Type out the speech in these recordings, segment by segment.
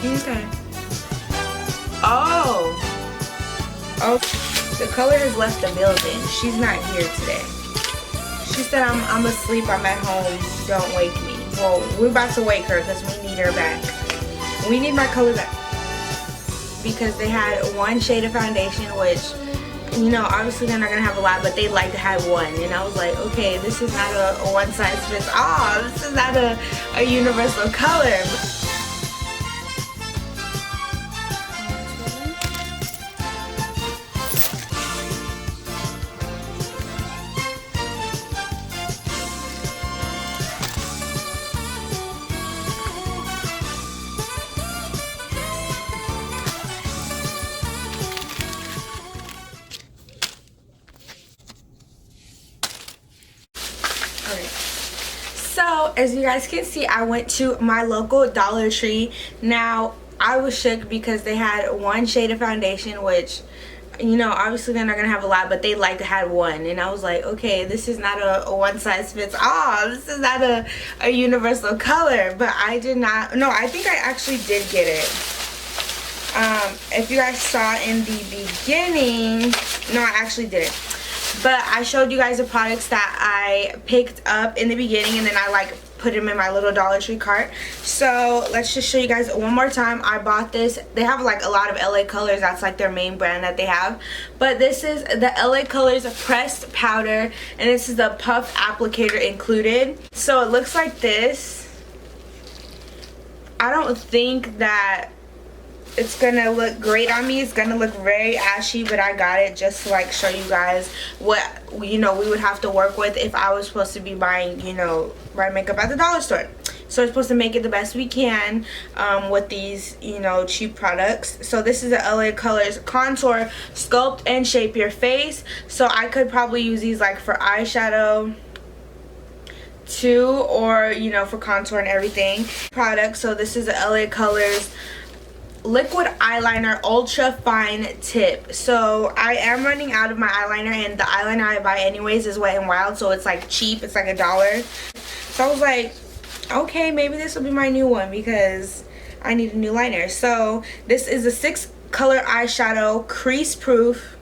Okay. Oh. Oh. The color has left the building. She's not here today. She said, I'm asleep. I'm at home. Don't wake me. Well, we're about to wake her because we need her back. We need my color back. Because they had one shade of foundation, which, you know, obviously they're not going to have a lot, but they like to have one. And I was like, okay, this is not a one size fits all. This is not a universal color. So as you guys can see, I went to my local Dollar Tree. Now I was shook because they had one shade of foundation, which, you know, obviously they're not gonna have a lot, but they like to have one. And I was like, okay, this is not a one size fits all. This is not a universal color. But I did not, no, I think I actually did get it. If you guys saw in the beginning, no, I actually didn't. But I showed you guys the products that I picked up in the beginning, and then I like put them in my little Dollar Tree cart. So let's just show you guys one more time. I bought this. They have like a lot of LA Colors. That's like their main brand that they have. But this is the LA Colors pressed powder, and this is the puff applicator included. So it looks like this. I don't think that it's gonna look great on me. It's gonna look very ashy, but I got it just to like show you guys what, you know, we would have to work with if I was supposed to be buying, you know, my makeup at the dollar store. So we're supposed to make it the best we can with these, you know, cheap products. So this is the LA Colors Contour Sculpt and Shape Your Face. So I could probably use these like for eyeshadow too, or, you know, for contour and everything. Product. So this is the LA Colors liquid eyeliner ultra fine tip. So I am running out of my eyeliner, and the eyeliner I buy anyways is Wet n Wild, so it's like cheap. It's like $1. So I was like, okay, maybe this will be my new one because I need a new liner. So this is a 6 color eyeshadow crease proof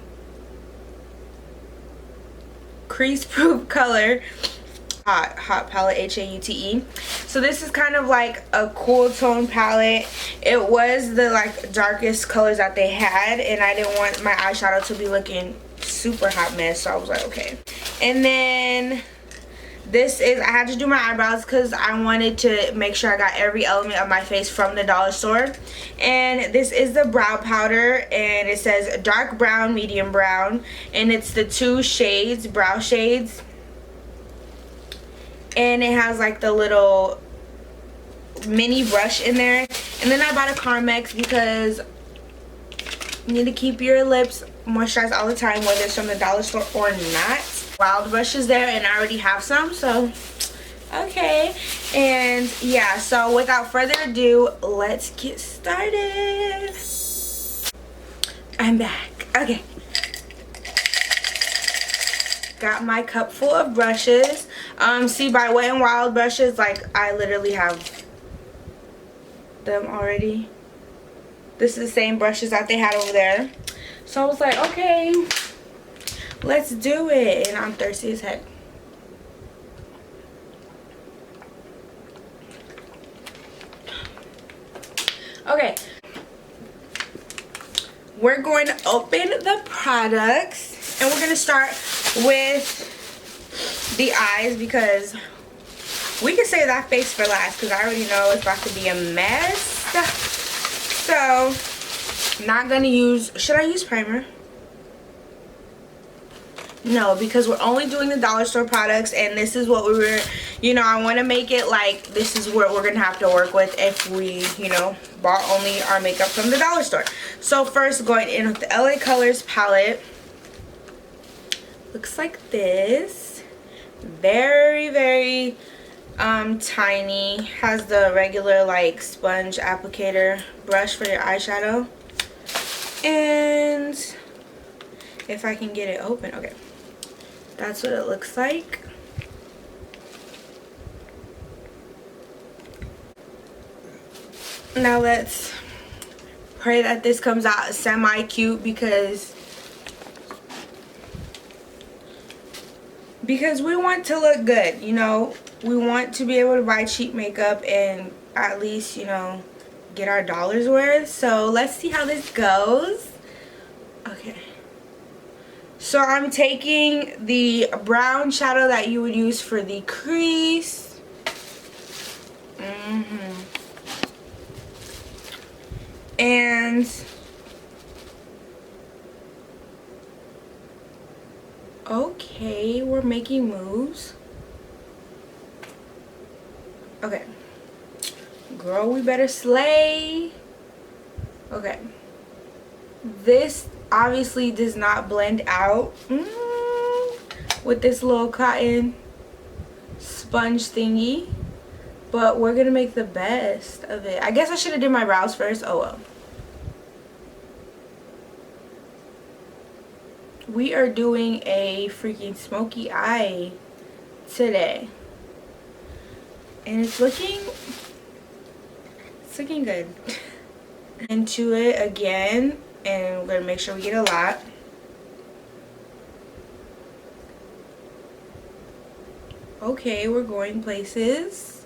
color hot palette, H-A-U-T-E. So this is kind of like a cool tone palette. It was the like darkest colors that they had, and I didn't want my eyeshadow to be looking super hot mess, so I was like, okay. And then this is, I had to do my eyebrows because I wanted to make sure I got every element of my face from the dollar store. And this is the brow powder, and it says dark brown, medium brown, and it's the 2 shades, brow shades. And it has like the little mini brush in there. And then I bought a Carmex because you need to keep your lips moisturized all the time, whether it's from the dollar store or not. Wild brush is there, and I already have some, so okay. And yeah, so without further ado, let's get started. I'm back. Okay. Got my cup full of brushes. See, by Wet n Wild brushes, like I literally have them already. This is the same brushes that they had over there. So I was like, okay, let's do it. And I'm thirsty as heck. Okay, we're going to open the products, and we're going to start with the eyes because we can save that face for last because I already know it's about to be a mess. So, not going to use, should I use primer? No, because we're only doing the dollar store products, and this is what we were, you know, I want to make it like this is what we're going to have to work with if we, you know, bought only our makeup from the dollar store. So first, going in with the LA Colors palette. Looks like this. Very, very tiny. Has the regular like sponge applicator brush for your eyeshadow. And if I can get it open, okay. That's what it looks like. Now let's Pray that this comes out semi cute because we want to look good, you know. We want to be able to buy cheap makeup and at least, you know, get our dollars worth. So let's see how this goes. Okay. So I'm taking the brown shadow that you would use for the crease. And okay, we're making moves. Okay. Girl, we better slay. Okay. This obviously does not blend out with this little cotton sponge thingy. But we're gonna make the best of it. I guess I should have did my brows first. Oh well. We are doing a freaking smoky eye today. And it's looking good. Into it again, and we're gonna make sure we get a lot. Okay, we're going places.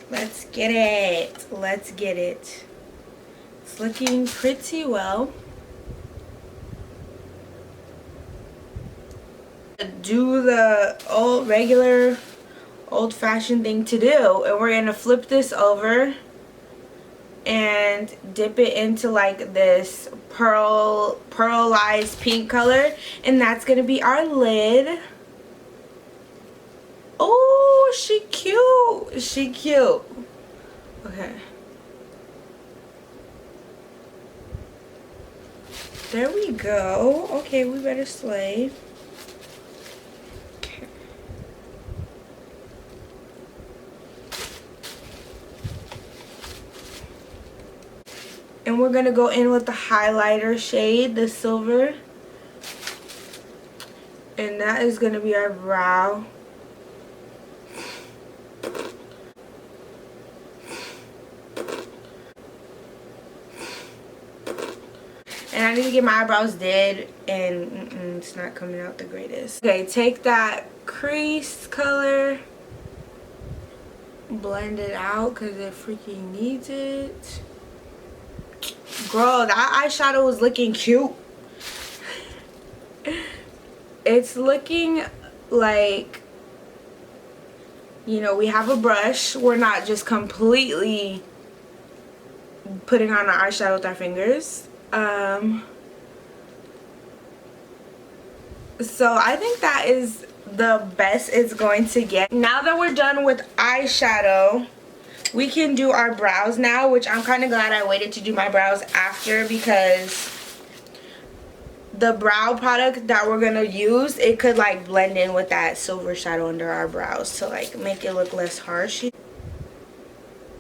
Let's get it. Let's get it. It's looking pretty well. Do the regular old-fashioned thing to do, and we're gonna flip this over and dip it into like this pearlized pink color, and that's gonna be our lid. Oh, she cute. She cute. Okay. There we go. Okay, we better slay. Okay. And we're gonna go in with the highlighter shade, the silver. And that is gonna be our brow. And I need to get my eyebrows did, and it's not coming out the greatest. Okay, take that crease color, blend it out because it freaking needs it. Girl, that eyeshadow is looking cute. It's looking like, you know, we have a brush. We're not just completely putting on our eyeshadow with our fingers. So I think that is the best it's going to get. Now that we're done with eyeshadow, we can do our brows now, which I'm kind of glad I waited to do my brows after, because the brow product that we're gonna use, it could like blend in with that silver shadow under our brows to like make it look less harsh.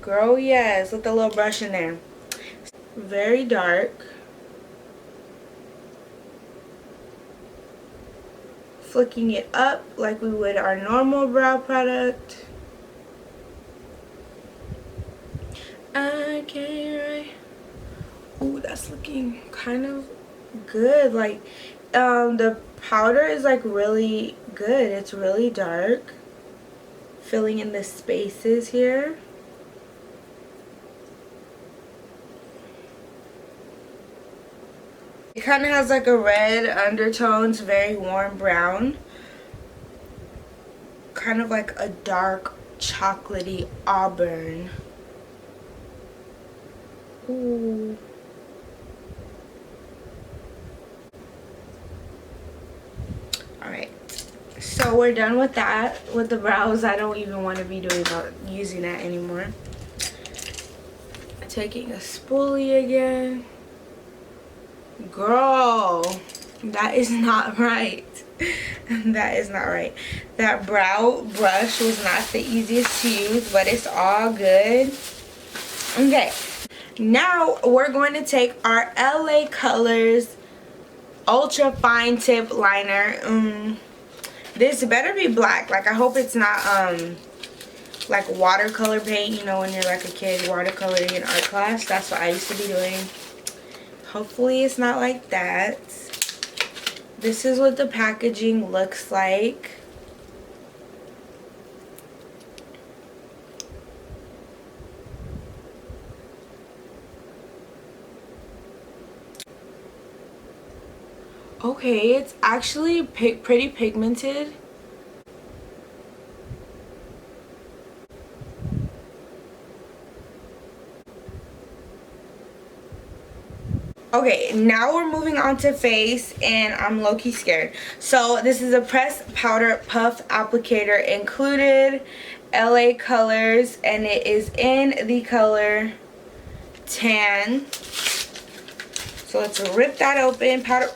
Girl, yes, with the little brush in there. Very dark. Flicking it up like we would our normal brow product. Okay, ooh, that's looking kind of good. Like the powder is like really good. It's really dark, filling in the spaces here. It kind of has like a red undertones, very warm brown, kind of like a dark chocolatey auburn. Ooh. Alright, so we're done with that. With the brows, I don't even want to be using that anymore. Taking a spoolie again. Girl, that is not right. That is not right. That brow brush was not the easiest to use, but it's all good. Okay, now we're going to take our LA Colors Ultra Fine Tip Liner. This better be black. Like, I hope it's not like watercolor paint. You know, when you're like a kid watercoloring in art class. That's what I used to be doing. Hopefully it's not like that. This is what the packaging looks like. Okay, it's actually pretty pigmented. Okay, now we're moving on to face, and I'm low-key scared. So this is a pressed powder puff applicator included, LA Colors, and it is in the color tan. So let's rip that open. Powder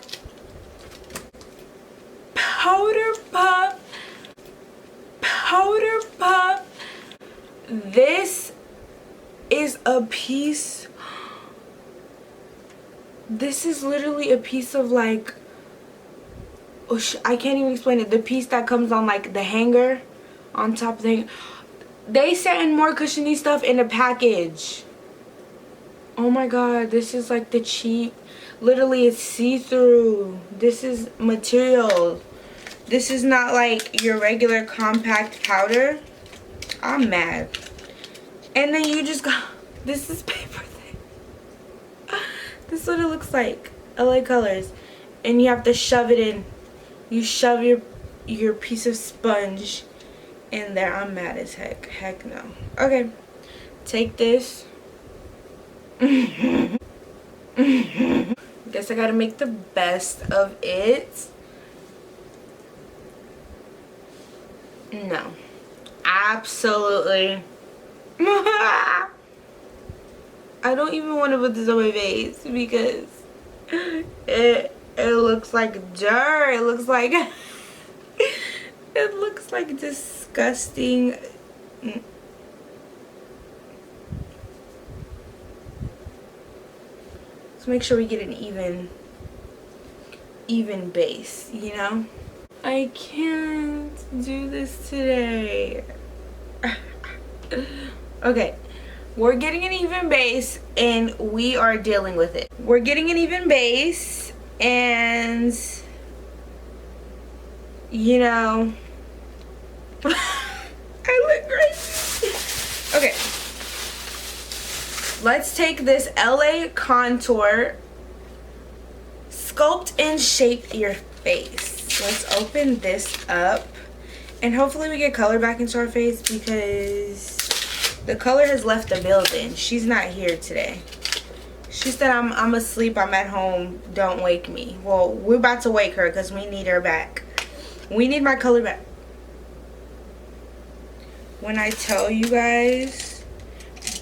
puff. This is a piece. This is literally a piece of like, oh, I can't even explain it. The piece that comes on like the hanger on top of the hanger. They sent more cushiony stuff in a package. Oh my god, this is like the cheap. Literally, it's see-through. This is material. This is not like your regular compact powder. I'm mad. And then you just got, this is paper thing. This is what it looks like. LA Colors. And you have to shove it in. You shove your piece of sponge in there. I'm mad as heck. Heck no. Okay. Take this. Guess I gotta make the best of it. No. Absolutely. I don't even want to put this on my face because it looks like dirt. It looks like it looks like disgusting. Let's make sure we get an even base, you know? I can't do this today. Okay. We're getting an even base and we are dealing with it. We're getting an even base and, you know, I look crazy. Okay. Let's take this LA Contour, sculpt and shape your face. Let's open this up and hopefully we get color back into our face because the color has left the building. She's not here today. She said, I'm asleep, I'm at home, don't wake me. Well, we're about to wake her because we need her back. We need my color back. When I tell you guys,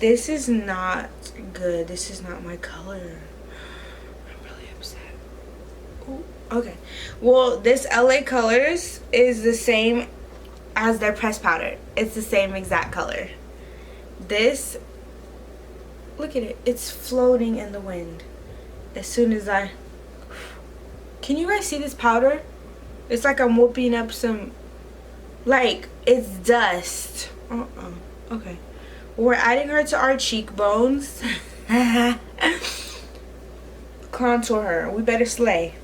this is not good. This is not my color. I'm really upset. Ooh, okay. Well, this LA Colors is the same as their pressed powder. It's the same exact color. This, look at it, it's floating in the wind. As soon as can you guys see this powder? It's like I'm whooping up some, like, it's dust. Okay. We're adding her to our cheekbones. Contour her. We better slay.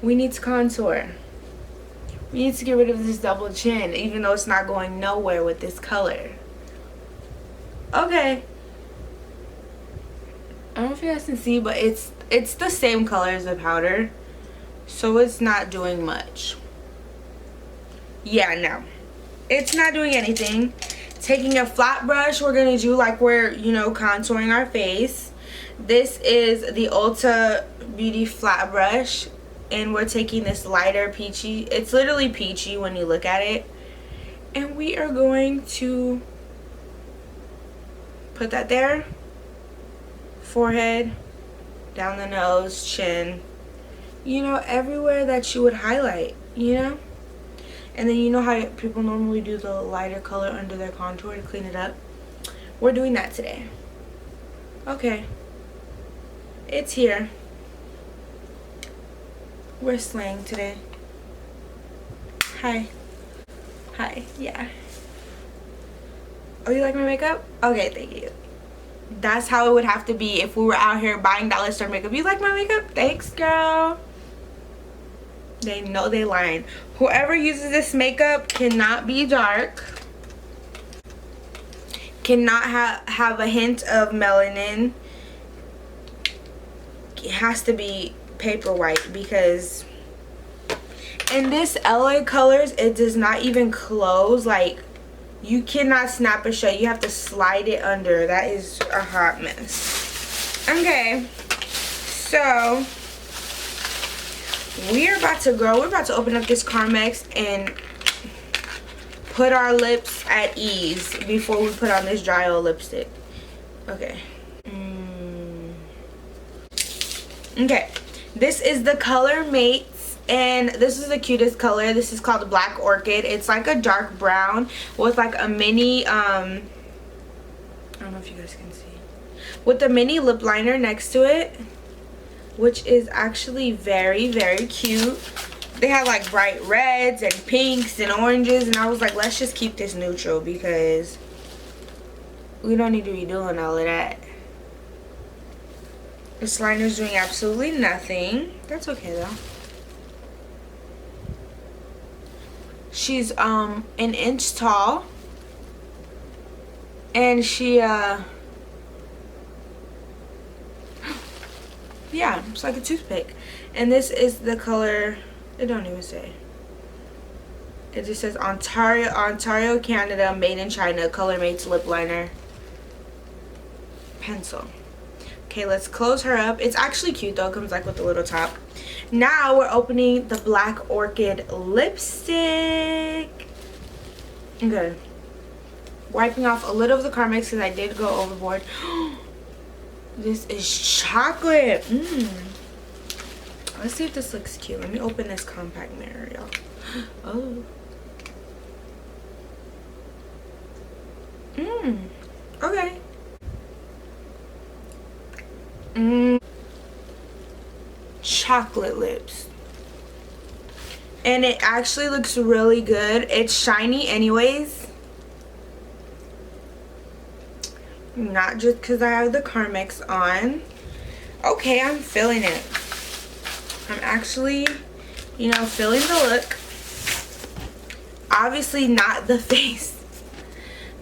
We need to contour. We need to get rid of this double chin, even though it's not going nowhere with this color. Okay. I don't know if you guys can see, but it's the same color as the powder. So it's not doing much. Yeah, no. It's not doing anything. Taking a flat brush, we're going to do like we're, you know, contouring our face. This is the Ulta Beauty flat brush. And we're taking this lighter peachy. It's literally peachy when you look at it. And we are going to put that there. Forehead, down the nose, chin. You know, everywhere that you would highlight, you know? And then you know how people normally do the lighter color under their contour to clean it up? We're doing that today. Okay. It's here. We're slaying today. Hi. Hi. Yeah. Oh, you like my makeup? Okay, thank you. That's how it would have to be if we were out here buying dollar store makeup. You like my makeup? Thanks, girl. They know they lying. Whoever uses this makeup cannot be dark, cannot have a hint of melanin. It has to be paper white, because in this LA Colors, it does not even close. Like, you cannot snap a shut. You have to slide it under. That is a hot mess. Okay, so we're about to go. We're about to open up this Carmex and put our lips at ease before we put on this dry oil lipstick. Okay. Okay, this is the Color Mates, and this is the cutest color. This is called Black Orchid. It's like a dark brown with like a mini I don't know if you guys can see, with a mini lip liner next to it, which is actually very, very cute. They had like bright reds and pinks and oranges, and I was like, let's just keep this neutral because we don't need to be doing all of that. This liner's doing absolutely nothing. That's okay though. She's an inch tall, and she yeah, it's like a toothpick. And this is the color, it don't even say. It just says Ontario, Canada, made in China, Color Mates lip liner pencil. Okay, let's close her up. It's actually cute though. It comes like with a little top. Now we're opening the Black Orchid lipstick. Okay. Wiping off a little of the Carmex because I did go overboard. This is chocolate. Let's see if this looks cute. Let me open this compact mirror, y'all. Oh. Okay. Chocolate lips, and it actually looks really good. It's shiny anyways, not just because I have the Carmex on. Okay, I'm feeling it. I'm actually, you know, feeling the look. Obviously not the face.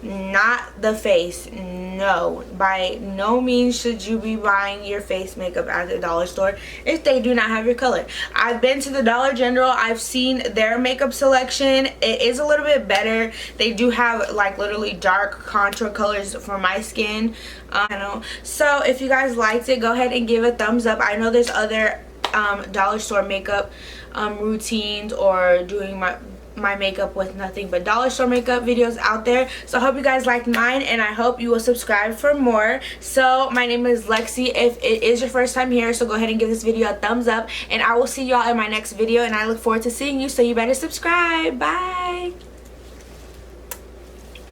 Not the face. No, by no means should you be buying your face makeup at the dollar store if they do not have your color. I've been to the Dollar General. I've seen their makeup selection. It is a little bit better. They do have like literally dark contour colors for my skin. So if you guys liked it, go ahead and give a thumbs up. I know there's other dollar store makeup routines, or doing my makeup with nothing but dollar store makeup videos out there. So I hope you guys liked mine, and I hope you will subscribe for more. So my name is Lexi. If it is your first time here, so go ahead and give this video a thumbs up, and I will see y'all in my next video, and I look forward to seeing you. So you better subscribe. Bye.